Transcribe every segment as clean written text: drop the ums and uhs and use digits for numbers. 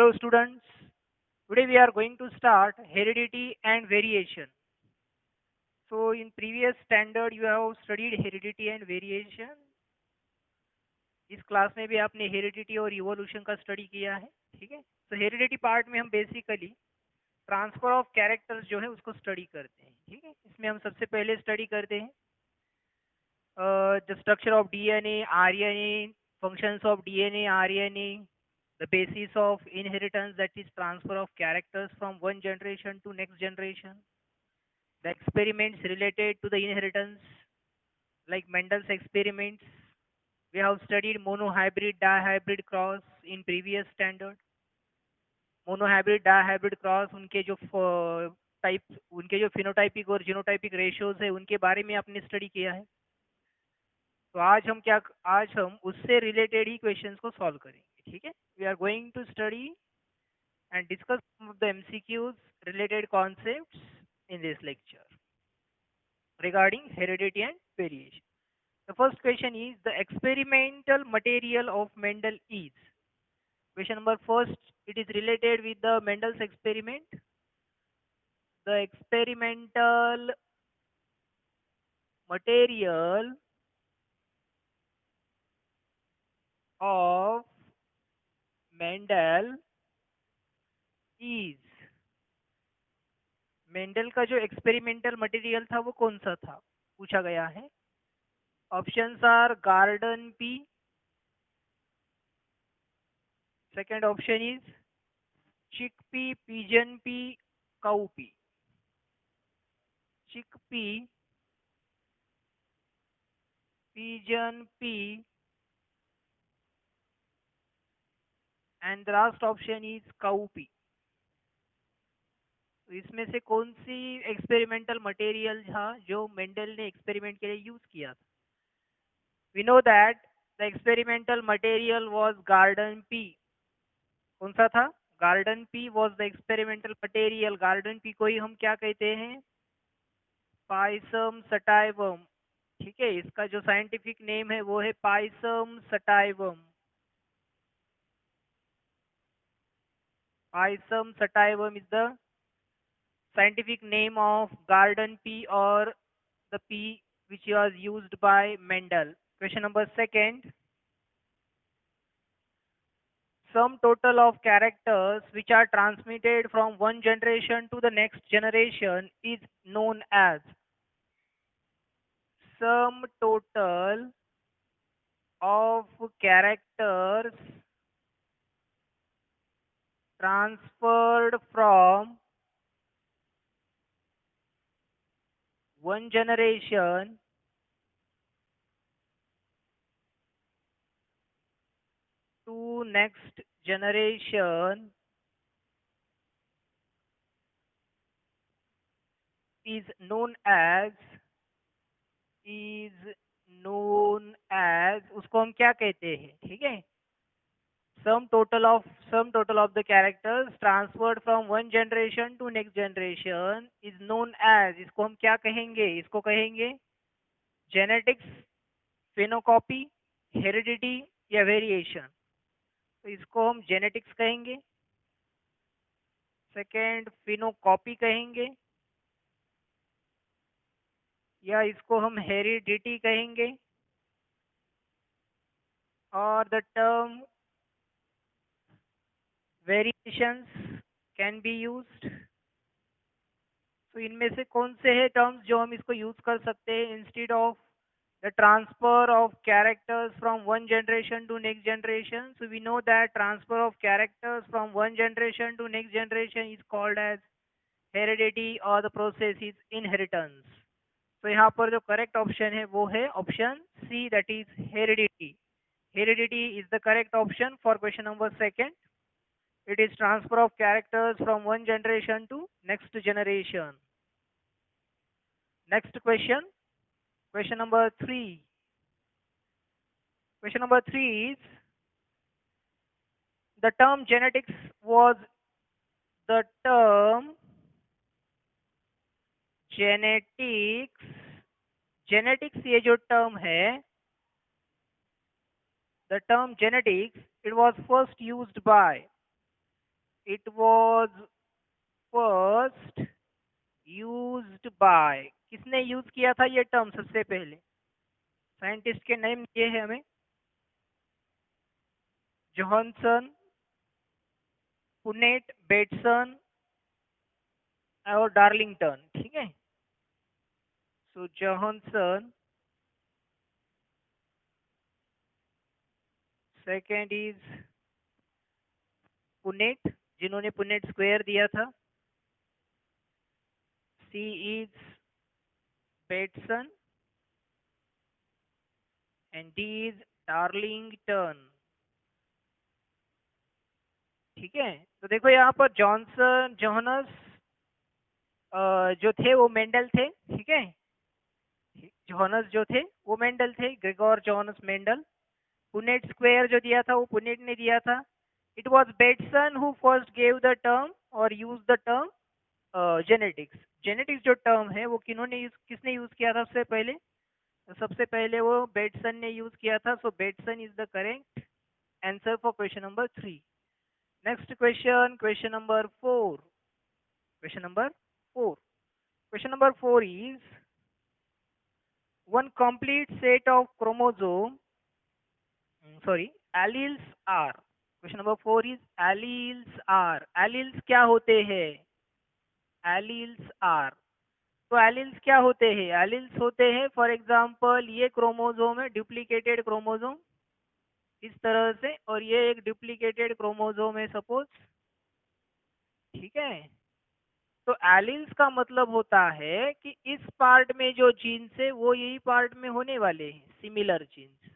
Hello students, today we are going to start heredity and variation. So in previous standard you have studied heredity and variation. इस class में भी आपने heredity और evolution का study किया है, ठीक है। तो हेरिडिटी पार्ट में हम बेसिकली ट्रांसफर ऑफ कैरेक्टर्स जो है उसको स्टडी करते हैं, ठीक है। इसमें हम सबसे पहले स्टडी करते हैं the structure of DNA, RNA, functions of DNA, RNA, the basis of inheritance, that is transfer of characters from one generation to next generation, the experiments related to the inheritance like Mendel's experiments. We have studied monohybrid dihybrid cross in previous standard. Monohybrid dihybrid cross उनके जो type, उनके जो phenotypic और genotypic ratios है उनके बारे में आपने स्टडी किया है। तो आज हम उससे रिलेटेड ही क्वेश्चंस को सॉल्व करेंगे, ठीक है। We are going to study and discuss some of the MCQs related concepts in this lecture regarding heredity and variation. The first question is the experimental material of Mendel is. Question number first, it is related with the Mendel's experiment. The experimental material of Mendel is. Mendel का जो experimental material था वो कौन सा था पूछा गया है। Options are garden pea, second option is chickpea, pigeon pea, cowpea. Chickpea, pigeon pea, and the last option is cowpea. तो इसमें से कौन सी एक्सपेरिमेंटल मटेरियल था जो मेंडल ने एक्सपेरिमेंट के लिए यूज किया था। We know that the experimental material was garden pea. कौन सा था? Garden pea was the experimental material. Garden pea को ही हम क्या कहते हैं? पाइसम सटाइवम, ठीक है। इसका जो साइंटिफिक नेम है वो है Pisum sativum. Pisum sativum is the scientific name of garden pea or the pea which was used by Mendel. Question number second. Sum total of characters which are transmitted from one generation to the next generation is known as. Sum total of characters transferred from one generation to next generation is known as उसको हम क्या कहते हैं, ठीक है। sum total of the characters transferred from one generation to next generation is known as, इसको हम क्या कहेंगे? इसको कहेंगे जेनेटिक्स, फेनोकॉपी, हेरिडिटी या वेरिएशन। तो इसको हम जेनेटिक्स कहेंगे, सेकेंड फेनोकॉपी कहेंगे, या इसको हम हेरिडिटी कहेंगे, और the term variations can be used. तो इनमें से कौन से है टर्म्स जो हम इसको यूज कर सकते हैं instead of the transfer of characters from one generation to next generation? So we know that transfer of characters from one generation to next generation is called as heredity और the process is inheritance. तो यहाँ पर जो correct option है वो है option C, that is heredity. Heredity is the correct option for question number second. It is transfer of characters from one generation to next generation. Next question, question number 3. Question number 3 is the term genetics was the term genetics ये जो term है, the term genetics, it was first used by it was first used by, किसने use किया था ये term सबसे पहले? Scientist के नेम ये है हमें, जॉनसन, पुनेट, बेटसन और डार्लिंगटन, ठीक है। So Johnson, second is Punnett, जिन्होंने पुनेट स्क्वायर दिया था। C is Bateson and D is Darlington, ठीक है। तो देखो यहाँ पर जॉनसन, जोहनस जो थे वो मेंडल थे, ठीक है। जोहनस जो थे वो मेंडल थे, Gregor Johannes Mendel. Punnett square जो दिया था वो पुनेट ने दिया था। It was Bateson who first gave the term और use the term genetics. Genetics जो टर्म है वो किसने यूज किया था सबसे पहले? तो सबसे पहले वो बेटसन ने यूज किया था। So Bateson is the correct answer for question number 3। Next question, question number 4। Question number 4, question number 4 is one complete set of chromosome, sorry, alleles are, question number 4 is alleles are, alleles क्या होते हैं? alleles are, तो alleles क्या होते हैं? alleles होते हैं for example ये क्रोमोसोम है, डुप्लीकेटेड क्रोमोसोम इस तरह से, और ये एक डुप्लीकेटेड क्रोमोसोम है सपोज, ठीक है। तो एलिल्स का मतलब होता है कि इस पार्ट में जो जीन्स है वो यही पार्ट में होने वाले हैं, सिमिलर जीन्स।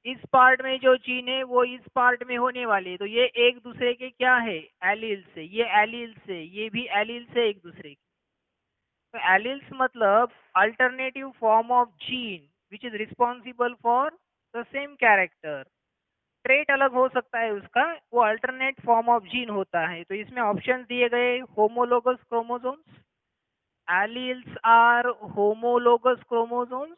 इस पार्ट में जो जीन है वो इस पार्ट में होने वाले हैं, तो ये एक दूसरे के क्या है? एलिल्स है। ये एलिल्स है, ये भी एलिल्स है एक दूसरे के। तो एलिल्स मतलब alternative form of gene which is responsible for the same character. Trait अलग हो सकता है उसका, वो अल्टरनेट फॉर्म ऑफ जीन होता है। तो इसमें ऑप्शंस दिए गए, homologous chromosomes, alleles are homologous chromosomes,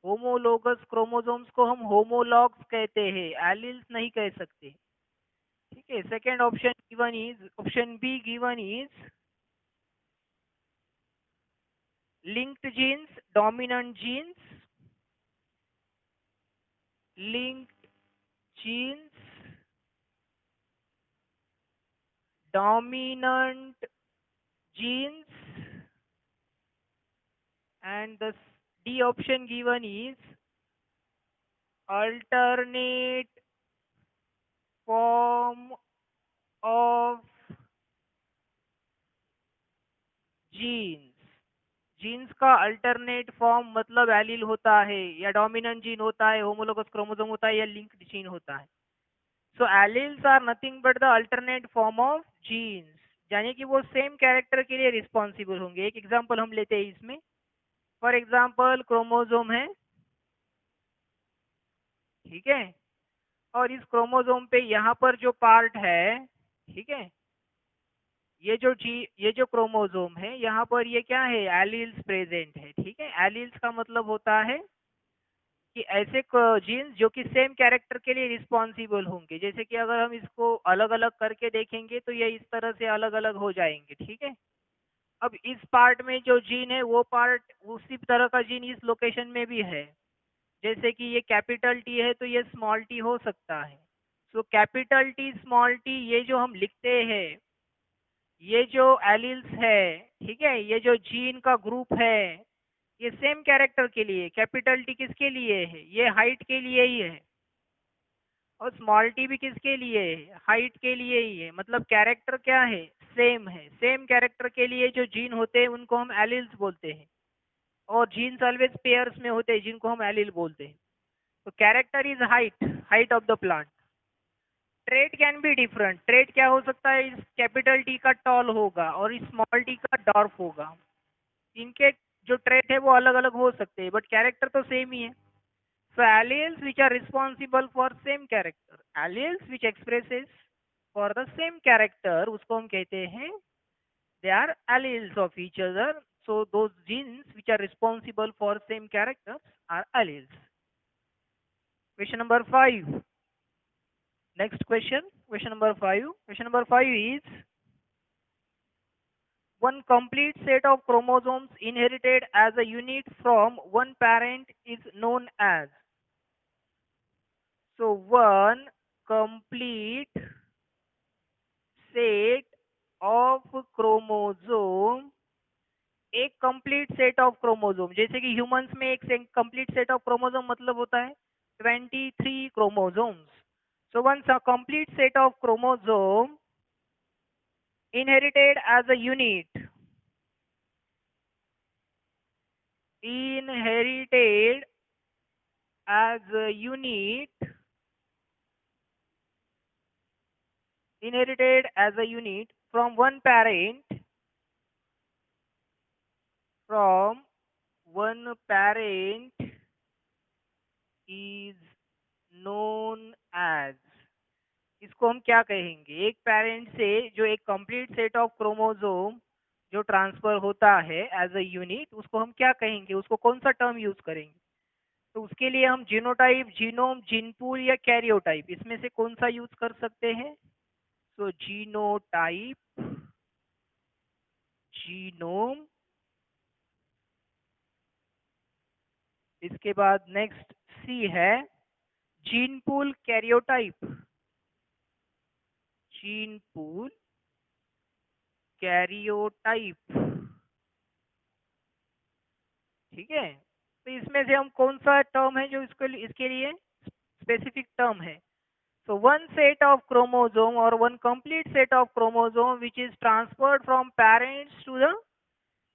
homologous chromosomes को हम होमोलॉग्स कहते हैं, एलिल्स नहीं कह सकते, ठीक है। Second option given is, option B given is linked genes, dominant genes, linked genes, dominant genes, and the D option given is alternate form of genes। Genes का अल्टरनेट फॉर्म मतलब allele होता है, या डोमिनेंट जीन होता है, homologous chromosome होता है, या लिंक्ड जीन होता है। So alleles are nothing but the alternate form of genes, यानी कि वो सेम कैरेक्टर के लिए रिस्पॉन्सिबल होंगे। एक एग्जांपल हम लेते हैं इसमें, फॉर एग्जांपल क्रोमोसोम है, ठीक है, और इस क्रोमोसोम पे यहाँ पर जो पार्ट है, ठीक है, ये जो क्रोमोसोम है यहाँ पर ये क्या है? एलील्स प्रेजेंट है, ठीक है। एलील्स का मतलब होता है कि ऐसे जीन्स जो कि सेम कैरेक्टर के लिए रिस्पॉन्सिबल होंगे। जैसे कि अगर हम इसको अलग अलग करके देखेंगे तो ये इस तरह से अलग अलग हो जाएंगे, ठीक है। अब इस पार्ट में जो जीन है वो पार्ट उसी तरह का जीन इस लोकेशन में भी है। जैसे कि ये कैपिटल टी है तो ये स्मॉल टी हो सकता है। So capital T small T ये जो हम लिखते हैं, ये जो एलिल्स है, ठीक है, ये जो जीन का ग्रुप है, ये सेम कैरेक्टर के लिए। कैपिटल टी किसके लिए है? ये हाइट के लिए ही है। और स्मॉल टी भी किसके लिए है? हाइट के लिए ही है। मतलब कैरेक्टर क्या है? सेम है। सेम कैरेक्टर के लिए जो जीन होते हैं उनको हम एलिल्स बोलते हैं, और जीन्स ऑलवेज पेयर्स में होते हैं जिनको हम एलिल बोलते हैं। तो character is height, height of the plant. Trait can be different. Trait क्या हो सकता है? इस कैपिटल टी का टॉल होगा और इस स्मॉल टी का डॉर्फ होगा। इनके जो ट्रेट है वो अलग अलग हो सकते हैं, बट कैरेक्टर तो सेम ही है। So alleles which are responsible for same character, alleles which expresses for the same character, उसको हम कहते हैं they are alleles of each other. So those genes which are responsible for same characters are alleles. Question number 5. Next question, question number 5. Question number 5 is one complete set of chromosomes inherited as a unit from one parent is known as. So one complete set of chromosome, एक complete set of chromosome, जैसे कि humans में एक complete set of chromosome मतलब होता है 23 chromosomes. So once a complete set of chromosome inherited as a unit, inherited as a unit, inherited as a unit from one parent, from one parent is known as. इसको हम क्या कहेंगे? एक parent से जो एक कंप्लीट सेट ऑफ क्रोमोसोम जो transfer होता है एज अ यूनिट, उसको हम क्या कहेंगे? उसको कौन सा टर्म यूज करेंगे? तो उसके लिए हम जीनोटाइप, जीनोम, जीनपूल या कैरियोटाइप, इसमें से कौन सा यूज कर सकते हैं? तो जीनोटाइप, जीनोम. इसके बाद नेक्स्ट सी है जीनपूल, कैरियोटाइप. जीनपूल, कैरियोटाइप. ठीक है, तो इसमें से हम कौन सा टर्म है जो इसके लिए स्पेसिफिक टर्म है? So one set of chromosome or one complete set of chromosome which is transferred from parents to the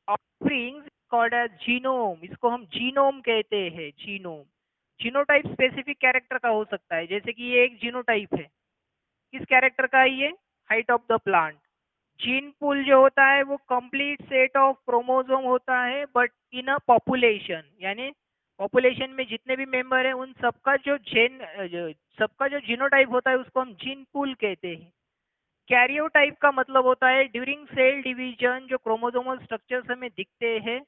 offspring is called as genome. इसको हम जीनोम कहते हैं. जीनोम. जीनोटाइप स्पेसिफिक कैरेक्टर का हो सकता है, जैसे कि ये एक जीनोटाइप है. किस कैरेक्टर का है ये? Height of the plant. Gene pool जो होता है वो कंप्लीट सेट ऑफ क्रोमोसोम होता है, बट इन अ पॉपुलेशन, यानी पॉपुलेशन में जितने भी मेंबर है उन सबका जो सबका जो जीनोटाइप होता है उसको हम जीन पूल कहते हैं. कैरियोटाइप का मतलब होता है ड्यूरिंग सेल डिवीजन जो क्रोमोसोमल स्ट्रक्चर्स हमें दिखते हैं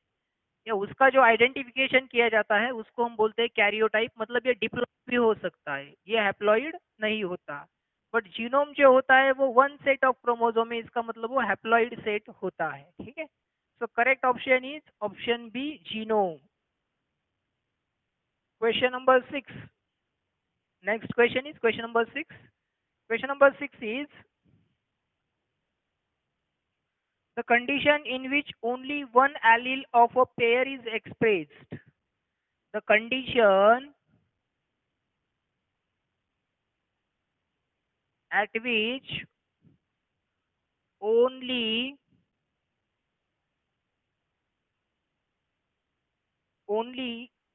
या उसका जो आइडेंटिफिकेशन किया जाता है उसको हम बोलते हैं कैरियोटाइप. मतलब ये डिप्लॉइड भी हो सकता है, ये हैप्लॉइड नहीं होता. बट जीनोम जो होता है वो वन सेट ऑफ क्रोमोसोम है, इसका मतलब वो हैप्लॉइड सेट होता है. ठीक है, so correct option is option B, genome. Question number 6. Next question is question number 6. Question number 6 is the condition in which only one allele of a pair is expressed. The condition at which only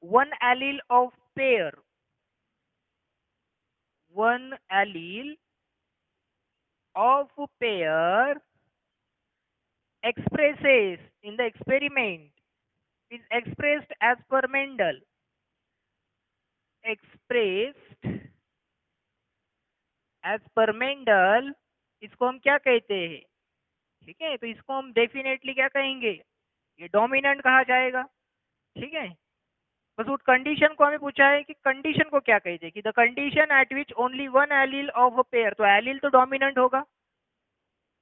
one allele of pair, one allele of pair expresses in the experiment is expressed as per Mendel. Expressed as per Mendel, इसको हम क्या कहते हैं? ठीक है, तो इसको हम डेफिनेटली क्या कहेंगे? ये डोमिनेंट कहा जाएगा. ठीक है, बस उस कंडीशन को हमें पूछा है कि कंडीशन को क्या कहते हैं, कि the condition at which only one allele of a pair, तो एलील तो डोमिनेंट होगा,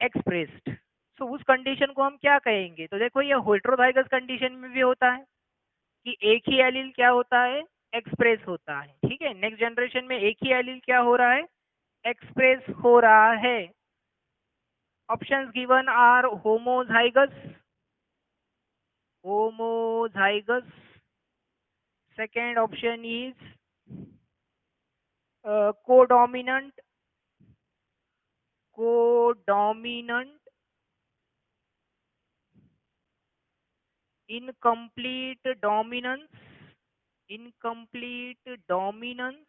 एक्सप्रेस्ड. सो उस कंडीशन को हम क्या कहेंगे? तो देखो ये हेटेरोजाइगस कंडीशन में भी होता है कि एक ही एलील क्या होता है? एक्सप्रेस होता है. ठीक है, नेक्स्ट जनरेशन में एक ही एलील क्या हो रहा है? एक्सप्रेस हो रहा है. Options given are homozygous, homozygous. Second option is codominant, codominant, incomplete dominance, incomplete dominance,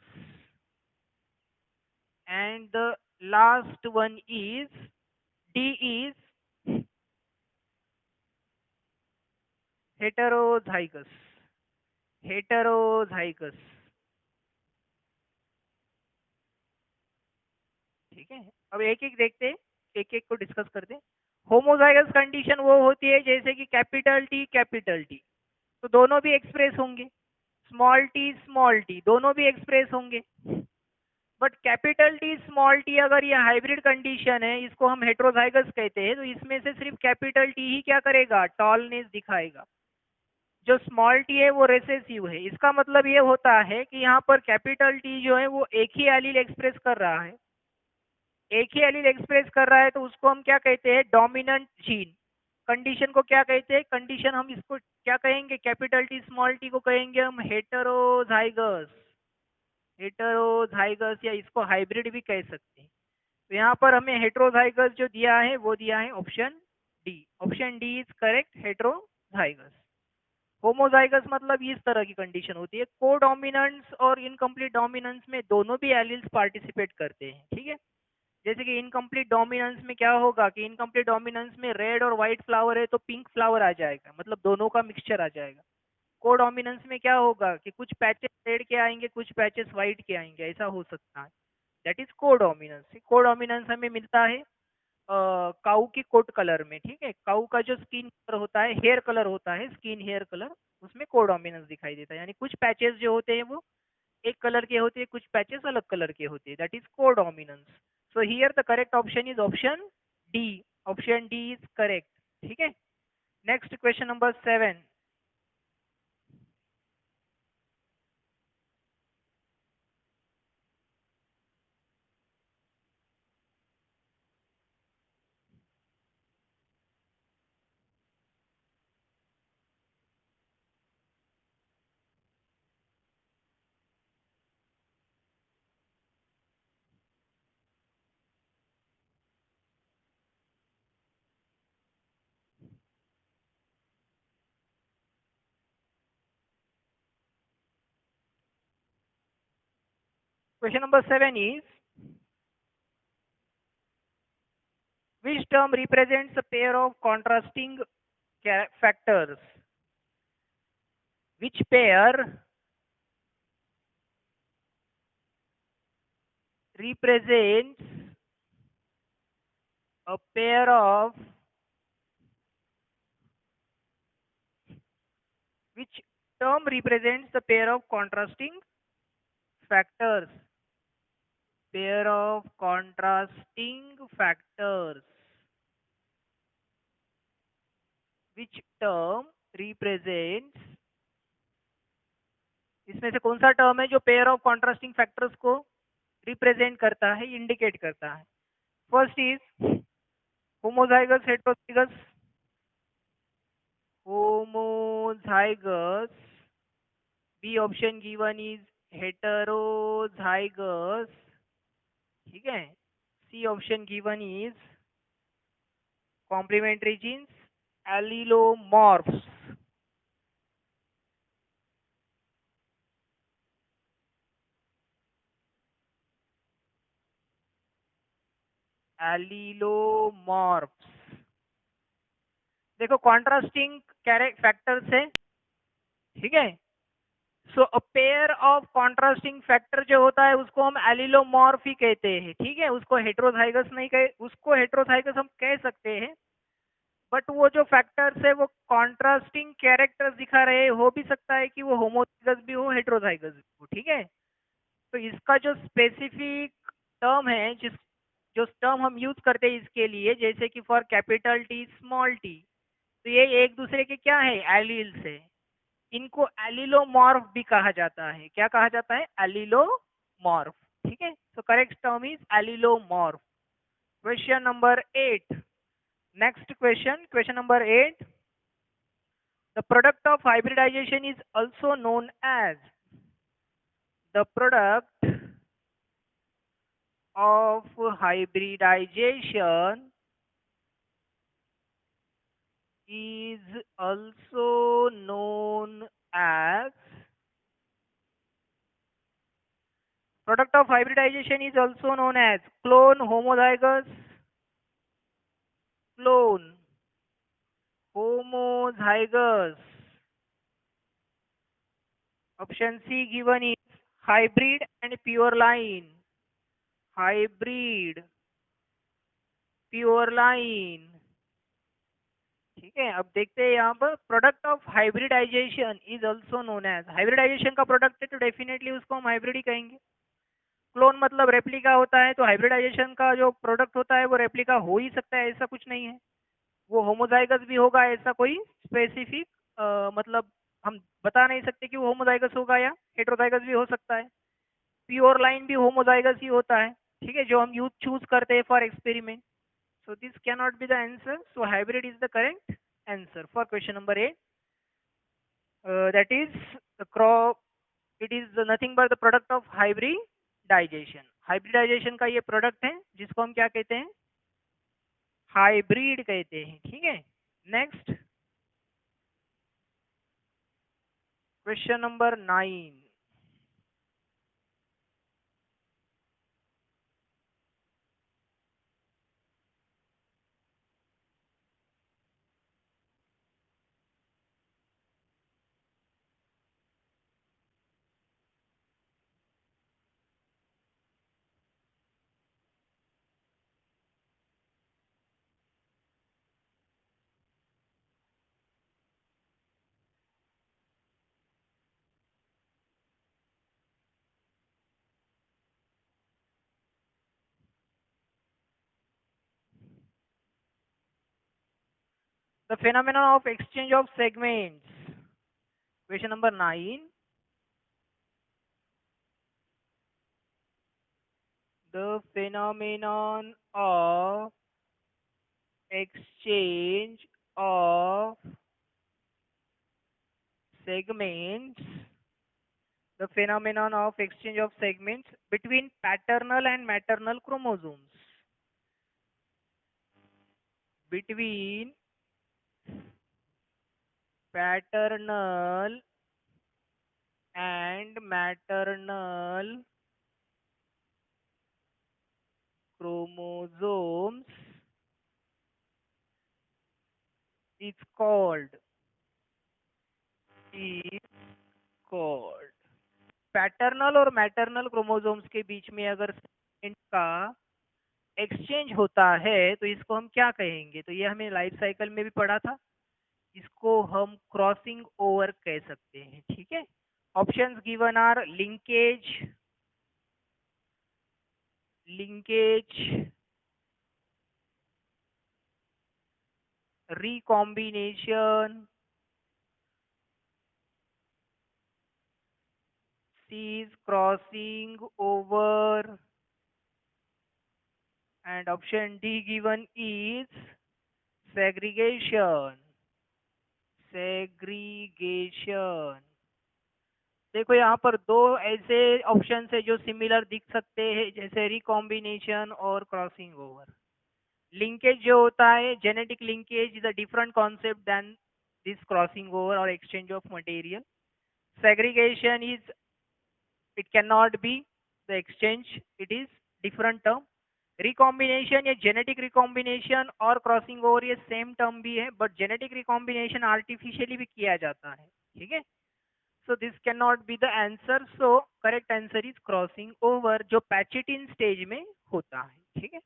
and the last one is D is heterozygous, heterozygous. ठीक है, अब एक एक देखते हैं, एक एक को डिस्कस करते हैं. होमोजाइगस कंडीशन वो होती है जैसे कि कैपिटल टी, तो दोनों भी एक्सप्रेस होंगे. स्मॉल टी दोनों भी एक्सप्रेस होंगे. But capital T small T अगर ये हाइब्रिड कंडीशन है, इसको हम हेट्रोजाइगस कहते हैं, तो इसमें से सिर्फ कैपिटल टी ही क्या करेगा, टॉलनेस दिखाएगा। जो स्मॉल टी है वो रेसेसिव है। इसका मतलब ये होता है कि यहाँ पर कैपिटल टी जो है वो एक ही एलील एक्सप्रेस कर रहा है, एक ही एलील एक्सप्रेस कर रहा है, तो उसको हम क्या कहते हैं, डोमिनेंट जीन। कंडीशन को क्या कहते हैं, कंडीशन हम इसको क्या कहेंगे, कैपिटल टी स्मॉल टी को कहेंगे हम हेटेरोजाइगस। हेटेरोजाइगस या इसको हाइब्रिड भी कह सकते हैं। तो यहाँ पर हमें हेटेरोजाइगस जो दिया है वो दिया है option D. Option D is correct, heterozygous. Homozygous मतलब इस तरह की कंडीशन होती है, कोडोमिनेंस और इनकम्प्लीट डोमिनेंस में दोनों भी एलिल्स पार्टिसिपेट करते हैं, ठीक है। जैसे कि इनकम्प्लीट डोमिनेंस में क्या होगा कि इनकम्प्लीट डोमिनेंस में रेड और व्हाइट फ्लावर है तो पिंक फ्लावर आ जाएगा, मतलब दोनों का मिक्सचर आ जाएगा। कोडोमिनेंस में क्या होगा कि कुछ पैचेस रेड के आएंगे, कुछ पैचेस व्हाइट के आएंगे, ऐसा हो सकता है। That is codominance. कोडोमिनेंस हमें मिलता है काऊ की कोट कलर में, ठीक है। काऊ का जो स्किन कलर होता है, हेयर कलर होता है, स्किन हेयर कलर, उसमें कोडोमिनेंस दिखाई देता है। यानी कुछ पैचेस जो होते हैं वो एक कलर के होते हैं, कुछ पैचेस अलग कलर के होते हैं, that is codominance. So here the correct option is option D. Option D is correct, ठीक है। Next question number 7। Question number 7 is, which term represents a pair of contrasting factors? Which pair represents a pair of which term represents the pair of contrasting factors? Pair of contrasting factors. Which term represents, इसमें से कौन सा term है जो pair of contrasting factors को represent करता है, indicate करता है? First is homozygous, heterozygous. Homozygous, B option given is heterozygous, ठीक है। C option given is complementary genes, allelomorphs. Allelomorphs. देखो कॉन्ट्रास्टिंग फैक्टर्स है, ठीक है। So a pair of contrasting factor जो होता है उसको हम एलिलोमॉर्फ ही कहते हैं, ठीक है। उसको हेटेरोजाइगस नहीं कहे, उसको हेटेरोजाइगस हम कह सकते हैं, बट वो जो फैक्टर्स है वो कॉन्ट्रास्टिंग कैरेक्टर्स दिखा रहे हैं। हो भी सकता है कि वो होमोजाइगस भी हो, हेटेरोजाइगस भी हो, ठीक है। तो इसका जो स्पेसिफिक टर्म है, जिस जो टर्म हम यूज करते हैं इसके लिए, जैसे कि for capital T small T, तो ये एक दूसरे के क्या है, एलिल्स है। इनको एलिलोमॉर्फ भी कहा जाता है। क्या कहा जाता है, एलिलोमॉर्फ, ठीक है। So correct term is allelomorph. Question number 8। Next question, question number 8। The product of hybridization is also known as, the product of hybridization is also known as, product of hybridization is also known as clone, homozygous, clone, homozygous. Option C given is hybrid and pure line, hybrid, pure line, ठीक है। अब देखते हैं यहाँ पर, product of hybridization is also known as, hybridization का product है तो डेफिनेटली उसको हम हाइब्रिड ही कहेंगे। क्लोन मतलब रेप्लिका होता है, तो हाइब्रिडाइजेशन का जो प्रोडक्ट होता है वो रेप्लिका हो ही सकता है, ऐसा कुछ नहीं है। वो होमोजाइगस भी होगा, ऐसा कोई स्पेसिफिक मतलब हम बता नहीं सकते कि वो होमोजाइगस होगा या हेटेरोजाइगस भी हो सकता है। प्योर लाइन भी होमोजाइगस ही होता है, ठीक है, जो हम यूज चूज करते हैं for experiment. So this cannot be the answer. So hybrid is the correct answer for question number 8. That is the crop. It is nothing but the product of hybridization. Hybridization का ये product है जिसको हम क्या कहते हैं, hybrid कहते हैं, ठीक है। Next question number 9। The phenomenon of exchange of segments. Question number 9. The phenomenon of exchange of segments. The phenomenon of exchange of segments between paternal and maternal chromosomes. Between paternal and maternal chromosomes is called is called paternal और maternal chromosomes के बीच में अगर इनका exchange होता है तो इसको हम क्या कहेंगे, तो ये हमें लाइफ साइकिल में भी पढ़ा था, इसको हम क्रॉसिंग ओवर कह सकते हैं, ठीक है। Options given are linkage, recombination, C is crossing over, and option D given is segregation. देखो यहाँ पर दो ऐसे ऑप्शन है जो सिमिलर दिख सकते हैं, जैसे रिकॉम्बिनेशन और क्रॉसिंग ओवर। लिंकेज जो होता है, genetic linkage is a different concept than this crossing over और exchange of material. Segregation is, it can not be the exchange, it is different term. Recombination या जेनेटिक रिकॉम्बिनेशन और crossing over ये same term भी है, but genetic recombination artificially भी किया जाता है, ठीक है। So this cannot be the answer. So correct answer is crossing over, जो पैचिटिन स्टेज में होता है, ठीक है।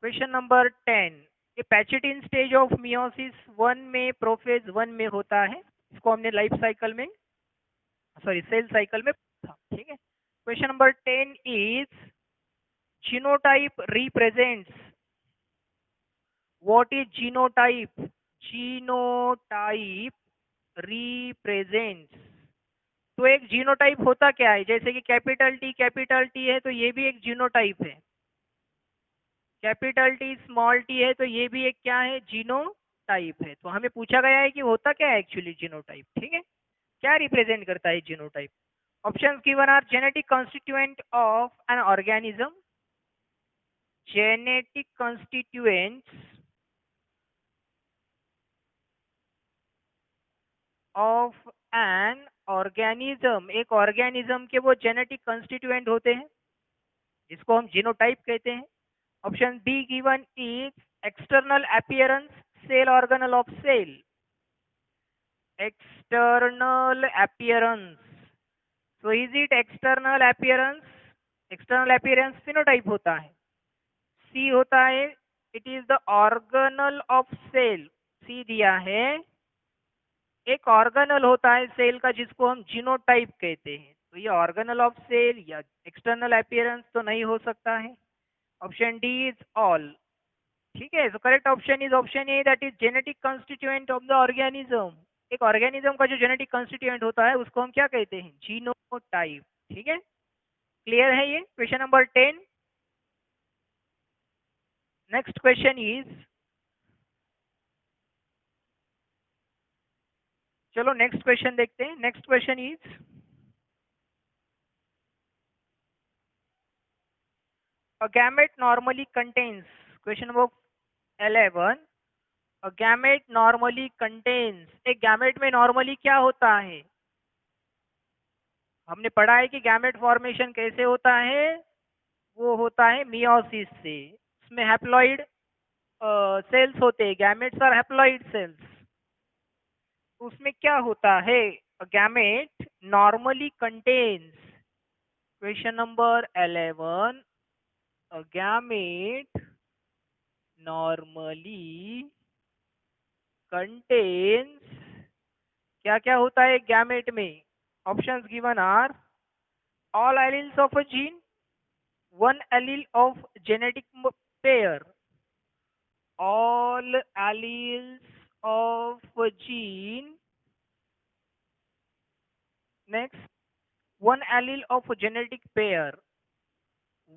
Question number 10। ये पैचिटिन स्टेज ऑफ मियोसिस 1 में, प्रोफेज 1 में होता है, इसको हमने लाइफ साइकिल में, सॉरी सेल साइकिल में था, ठीक है। Question number 10 is genotype represents, what is genotype, genotype represents, तो एक जीनोटाइप होता क्या है, जैसे कि कैपिटल टी है तो ये भी एक जीनोटाइप है, कैपिटल टी स्मॉल टी है तो ये भी एक क्या है, जीनोटाइप है। तो हमें पूछा गया है कि होता क्या है एक्चुअली जीनोटाइप, ठीक है, क्या रिप्रेजेंट करता है genotype. Options given are genetic constituent of an organism, genetic constituents of an organism, एक ऑर्गेनिज्म के वो जेनेटिक कॉन्स्टिट्यूएंट होते हैं जिसको हम जीनोटाइप कहते हैं। Option B given is external appearance, cell organelle of cell, external appearance, so is it external appearance, external appearance phenotype होता है। सी होता है it is the organelle of cell, C दिया है एक ऑर्गेनल होता है सेल का जिसको हम जीनोटाइप कहते हैं, तो ये ऑर्गेनल ऑफ सेल या एक्सटर्नल अपीयरेंस तो नहीं हो सकता है। Option D is all. ठीक है, so correct option is option A, that is genetic constituent of the organism. एक ऑर्गेनिज्म का जो जेनेटिक कंस्टिट्यूएंट होता है उसको हम क्या कहते हैं? जीनोटाइप। ठीक है, क्लियर है ये question number 10। Next question is, चलो नेक्स्ट क्वेश्चन देखते हैं। Next question is, a gamete normally contains, question number 11, a gamete normally contains, एक गैमेट में नॉर्मली क्या होता है? हमने पढ़ा है कि गैमेट फॉर्मेशन कैसे होता है, वो होता है मियोसिस से। उसमें हैप्लॉइड सेल्स होते हैं, गैमेट्स आर हैप्लॉइड सेल्स। उसमें क्या होता है? a gamete normally contains, question number 11, a gamete normally contains, क्या क्या होता है गैमेट में? Options given are all alleles of a gene, one allele of genetic pair, all alleles of a gene, next one allele of a genetic pair,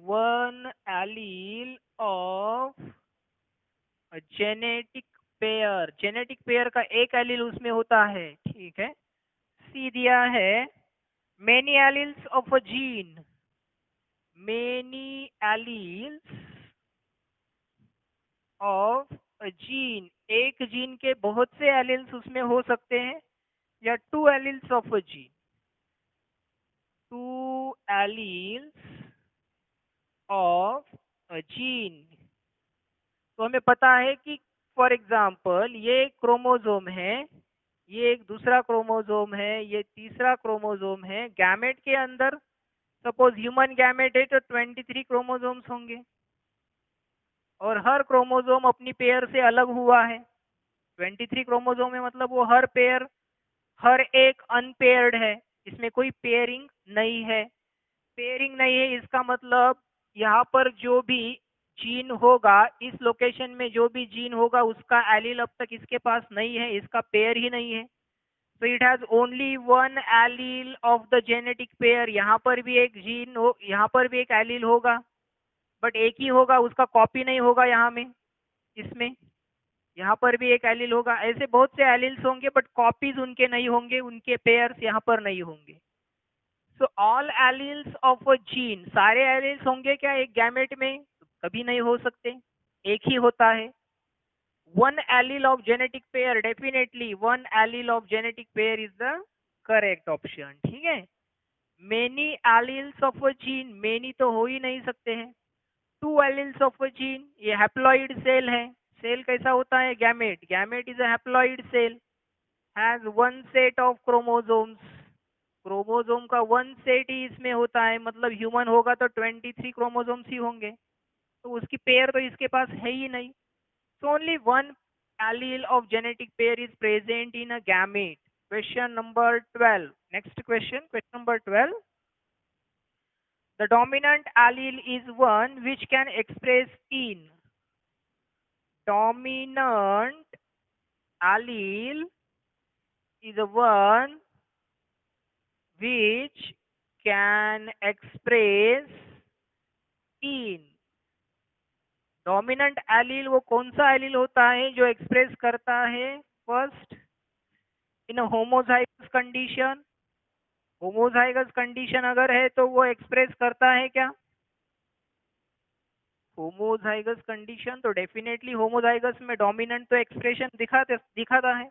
one allele of a genetic pair, genetic pair का एक allele उसमें होता है। ठीक है, सी दिया है many alleles of a gene, many alleles of a gene, एक जीन के बहुत से एलील्स उसमें हो सकते हैं, या two alleles of a gene, two alleles of a gene. तो हमें पता है कि फॉर एग्जांपल ये क्रोमोसोम है, ये एक दूसरा क्रोमोसोम है, ये तीसरा क्रोमोसोम है। गैमेट के अंदर सपोज ह्यूमन गैमेट है तो 23 क्रोमोसोम्स होंगे, और हर क्रोमोसोम अपनी पेयर से अलग हुआ है। 23 क्रोमोसोम है मतलब वो हर पेयर, हर एक अनपेयर्ड है, इसमें कोई पेयरिंग नहीं है। पेयरिंग नहीं है इसका मतलब यहाँ पर जो भी जीन होगा, इस लोकेशन में जो भी जीन होगा उसका एलील अब तक इसके पास नहीं है, इसका पेयर ही नहीं है। तो it has only one allele of the genetic pair. यहाँ पर भी एक जीन हो, यहाँ पर भी एक एलील होगा, बट एक ही होगा, उसका कॉपी नहीं होगा यहाँ में, इसमें यहाँ पर भी एक एलील होगा। ऐसे बहुत से एलील्स होंगे बट कॉपीज उनके नहीं होंगे, उनके पेयर्स यहाँ पर नहीं होंगे। So all alleles of a gene, सारे एलील्स होंगे क्या एक गैमेट में? कभी नहीं हो सकते, एक ही होता है। One allele of genetic pair, definitely one allele of genetic pair is the correct option. ठीक है, many alleles of a gene, many तो हो ही नहीं सकते हैं। Two alleles of a gene, ये हैप्लॉइड सेल है। सेल कैसा होता है? Gamete, gamete is a haploid cell, has one set of chromosomes. Chromosome का वन सेट ही इसमें होता है, मतलब ह्यूमन होगा तो 23 क्रोमोसोम्स ही होंगे, तो उसकी पेयर तो इसके पास है ही नहीं। So only one allele of genetic pair is present in a gamete. Question number 12. Next question, question number 12. The dominant allele is one which can express in, dominant allele is a one which can express in, dominant allele वो कौन सा allele होता है जो express करता है? First, in homozygous condition, homozygous condition अगर है तो वो एक्सप्रेस करता है क्या? होमोजाइगस कंडीशन तो डेफिनेटली होमोजाइगस में डोमिनेंट तो एक्सप्रेशन दिखाता है।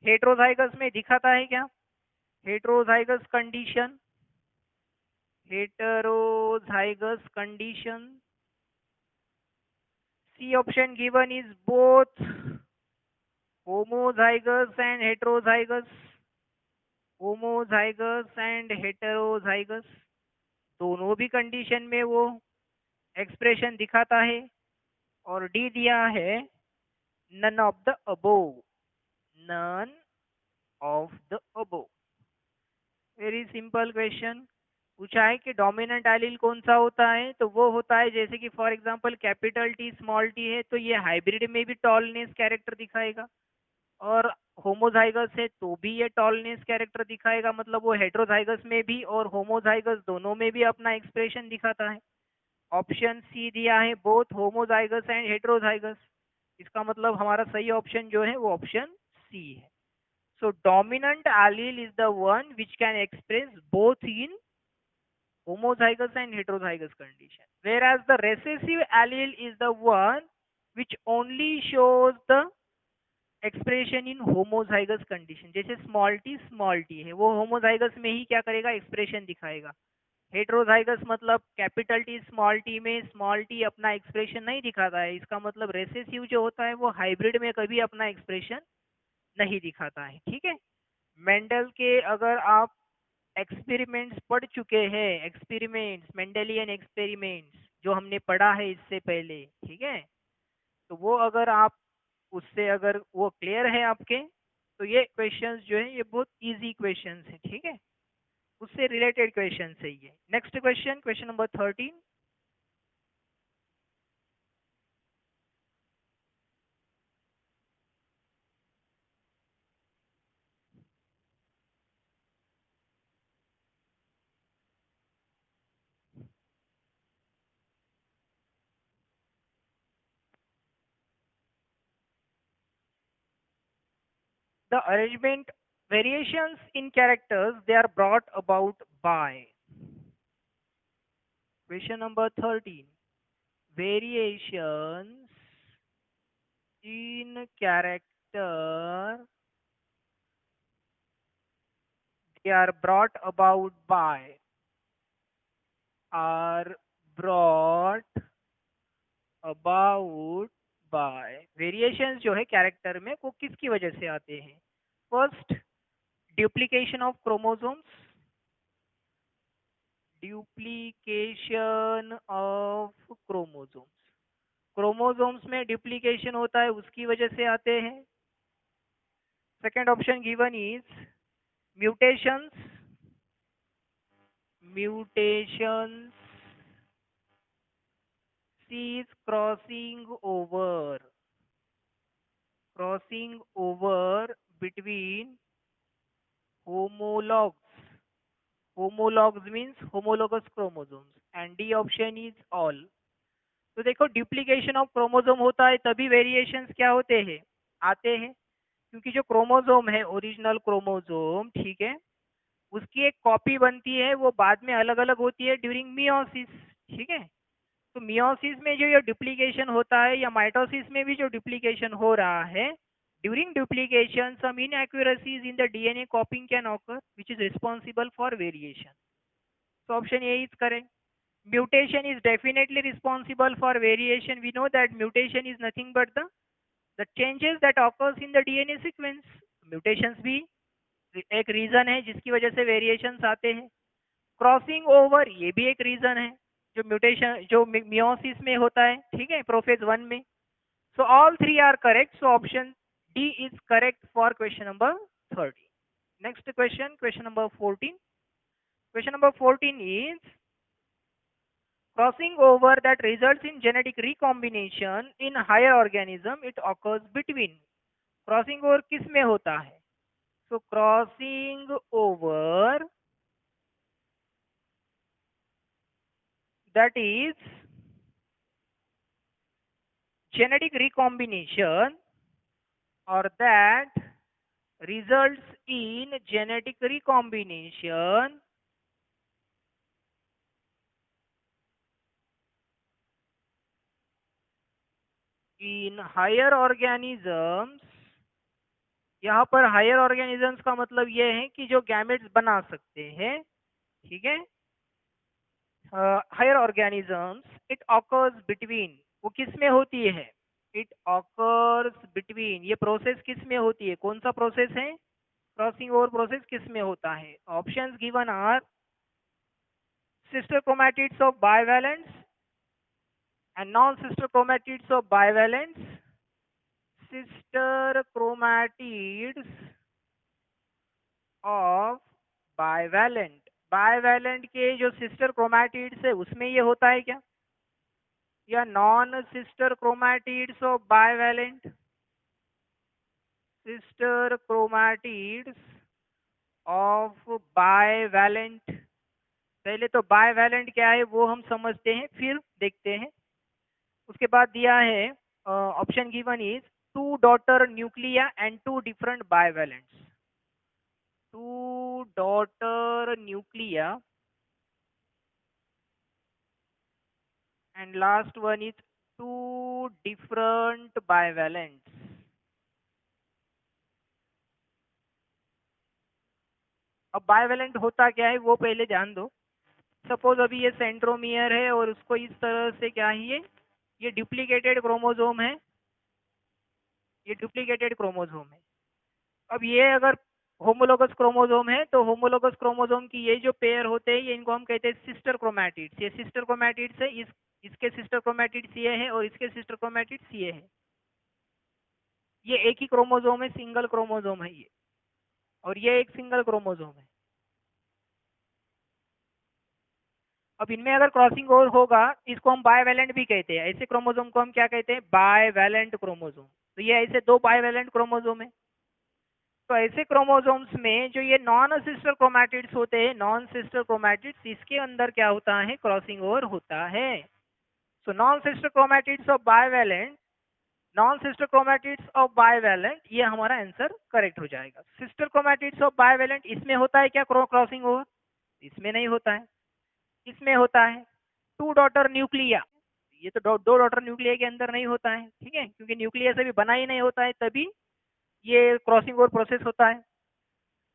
हेट्रोजाइगस में दिखाता है क्या? Heterozygous condition, heterozygous condition, C option given is both homozygous and heterozygous, homozygous and heterozygous, दोनों भी कंडीशन में वो एक्सप्रेशन दिखाता है। और डी दिया है none of the above, none of the above. Very simple question पूछा है कि डोमिनेंट एलील कौन सा होता है, तो वो होता है जैसे कि for example capital T small T है तो ये हाइब्रिड में भी टॉलनेस कैरेक्टर दिखाएगा, और होमोजाइगस है तो भी ये टॉलनेस कैरेक्टर दिखाएगा, मतलब वो हेट्रोजाइगस में भी और होमोजाइगस दोनों में भी अपना एक्सप्रेशन दिखाता है। ऑप्शन सी दिया है बोथ होमोजाइगस एंड हेट्रोजाइगस, इसका मतलब हमारा सही ऑप्शन जो है वो ऑप्शन सी है। सो dominant allele is the one which can express both in homozygous and heterozygous condition, whereas the recessive allele is the one which only shows the expression in homozygous condition. जैसे small T है वो homozygous में ही क्या करेगा, expression दिखाएगा। Heterozygous मतलब capital T small T में small T अपना एक्सप्रेशन नहीं दिखाता है, इसका मतलब रेसेसिव जो होता है वो हाइब्रिड में कभी अपना एक्सप्रेशन नहीं दिखाता है। ठीक है, मेंडल के अगर आप एक्सपेरिमेंट्स पढ़ चुके हैं, एक्सपेरिमेंट्स मेंडेलियन एक्सपेरिमेंट्स जो हमने पढ़ा है इससे पहले, ठीक है, तो वो अगर आप उससे अगर वो क्लियर है आपके, तो ये क्वेश्चंस जो है ये बहुत इजी क्वेश्चंस है। ठीक है, उससे रिलेटेड क्वेश्चन है ये। Next question, question number 13। The arrangement variations in characters they are brought about by, question number 13, variations in character they are brought about by, are brought about by. Variations जो है character में वो किसकी वजह से आते हैं? First, duplication of chromosomes, duplication of chromosomes, chromosomes में ड्यूप्लीकेशन होता है उसकी वजह से आते हैं। Second option given is mutations, mutations C's crossing over between homologs, homologs means homologous chromosomes, and D option is all। तो देखो ड्यूप्लीकेशन ऑफ क्रोमोसोम होता है तभी वेरिएशंस क्या होते हैं, आते हैं, क्योंकि जो क्रोमोसोम है ओरिजिनल क्रोमोसोम, ठीक है, उसकी एक कॉपी बनती है, वो बाद में अलग अलग होती है ड्यूरिंग मियोसिस। ठीक है, तो मियोसिस में जो ये डुप्लीकेशन होता है या माइटोसिस में भी जो डुप्लीकेशन हो रहा है, during duplication some inaccuracies in the DNA copying can occur which is responsible for variation। So option A is correct। Mutation is definitely responsible for variation। We know that mutation is nothing but the changes that occurs in the DNA sequence। Mutations भी एक reason है जिसकी वजह से variations आते हैं। Crossing over ये भी एक रीजन है जो म्यूटेशन जो मियोसिस में होता है, ठीक है, प्रोफेज 1 में। So all three are correct, so option D is correct for question number 30। Next question, question number 14। क्वेश्चन number 14 is crossing over that results in genetic recombination in higher organism it occurs between। Crossing over किस में होता है? सो crossing over that is genetic recombination or that results in genetic recombination in higher organisms। यहाँ पर higher organisms का मतलब ये है कि जो गैमेट्स बना सकते हैं, ठीक है, higher organisms it occurs between, वो किस में होती है? इट ऑकर्स बिटवीन, ये प्रोसेस किस में होती है, कौन सा प्रोसेस है? क्रॉसिंग ओवर प्रोसेस किस में होता है? Options given are sister chromatids of bivalents and non-sister chromatids of bivalents, sister chromatids of bivalent, bivalent के जो सिस्टर क्रोमैटिड्स है उसमें ये होता है क्या, या non sister chromatids of bivalent? Sister chromatids of bivalent, पहले तो बाइवैलेंट क्या है वो हम समझते हैं फिर देखते हैं। उसके बाद दिया है option given is two daughter nuclei and two different bivalents, two daughter nuclei and last one is two different bivalents. अब बाइवेलेंट होता क्या है वो पहले जान दो। सपोज अभी ये सेंट्रोमियर है और उसको इस तरह से क्या है, ये डुप्लीकेटेड क्रोमोसोम है, ये डुप्लीकेटेड क्रोमोसोम है। अब ये अगर होमोलोगस क्रोमोसोम है तो होमोलोगस क्रोमोसोम की ये जो पेयर होते हैं ये इनको हम कहते हैं सिस्टर क्रोमैटिड्स। ये सिस्टर क्रोमैटिड्स है, इसके सिस्टर क्रोमैटिड्स ये है और इसके सिस्टर क्रोमैटिड्स ये है। ये एक ही क्रोमोसोम है, सिंगल क्रोमोसोम है ये, और ये एक सिंगल क्रोमोसोम है। अब इनमें अगर क्रॉसिंग ओवर होगा इसको हम बाइवैलेंट भी कहते हैं। ऐसे क्रोमोसोम को हम क्या कहते हैं, बाइवैलेंट क्रोमोसोम। तो ये ऐसे दो बाइवैलेंट क्रोमोसोम है। तो ऐसे क्रोमोसोम्स में जो ये नॉन सिस्टर क्रोमैटिड्स होते हैं, नॉन सिस्टर क्रोमैटिड्स, इसके अंदर क्या होता है, क्रॉसिंग ओवर होता है। So non sister chromatids of bivalent, non sister chromatids of bivalent, ये हमारा आंसर करेक्ट हो जाएगा। सिस्टर क्रोमैटिड्स ऑफ बाइवैलेंट, इसमें होता है क्या क्रॉसिंग ओवर? इसमें नहीं होता है। इसमें होता है टू डॉटर न्यूक्लिया, ये तो दो डॉटर न्यूक्लिया के अंदर नहीं होता है, ठीक है, क्योंकि न्यूक्लिया से भी बना ही नहीं होता है, तभी ये क्रॉसिंग ओवर प्रोसेस होता है।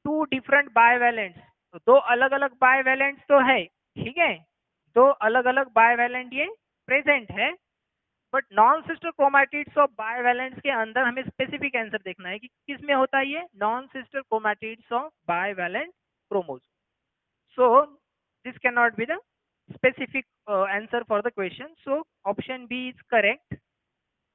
टू डिफरेंट बाइवैलेंट्स, तो दो अलग अलग बाइवैलेंट्स तो है, ठीक है, दो अलग अलग बाइवैलेंट ये प्रेजेंट है। But non sister chromatids of bivalents के अंदर हमें स्पेसिफिक आंसर देखना है कि किस में होता है ये non sister chromatids of bivalent chromosome. So this cannot be the specific answer for the question. So option B is correct.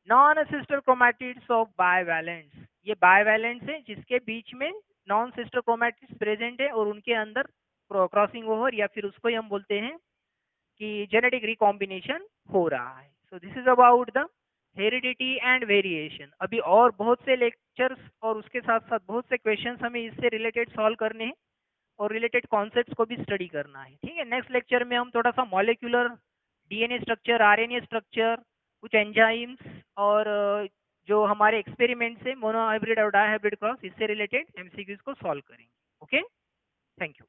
Non-sister chromatids of bivalents, ये bivalents है जिसके बीच में नॉन सिस्टर क्रोमैटिड्स प्रेजेंट है और उनके अंदर क्रॉसिंग ओवर या फिर उसको हम बोलते हैं कि जेनेटिक रिकॉम्बिनेशन हो रहा है। So this is about the heredity and variation. अभी और बहुत से लेक्चर्स और उसके साथ साथ बहुत से क्वेश्चंस हमें इससे रिलेटेड सॉल्व करने हैं और रिलेटेड कॉन्सेप्ट्स को भी स्टडी करना है, ठीक है। नेक्स्ट लेक्चर में हम थोड़ा सा molecular DNA structure, RNA structure, कुछ एंजाइम्स और जो हमारे एक्सपेरिमेंट्स है मोनो हाइब्रिड और डाई हाइब्रिड क्रॉस, इससे रिलेटेड एमसीक्यूज को सॉल्व करेंगे। Okay, thank you.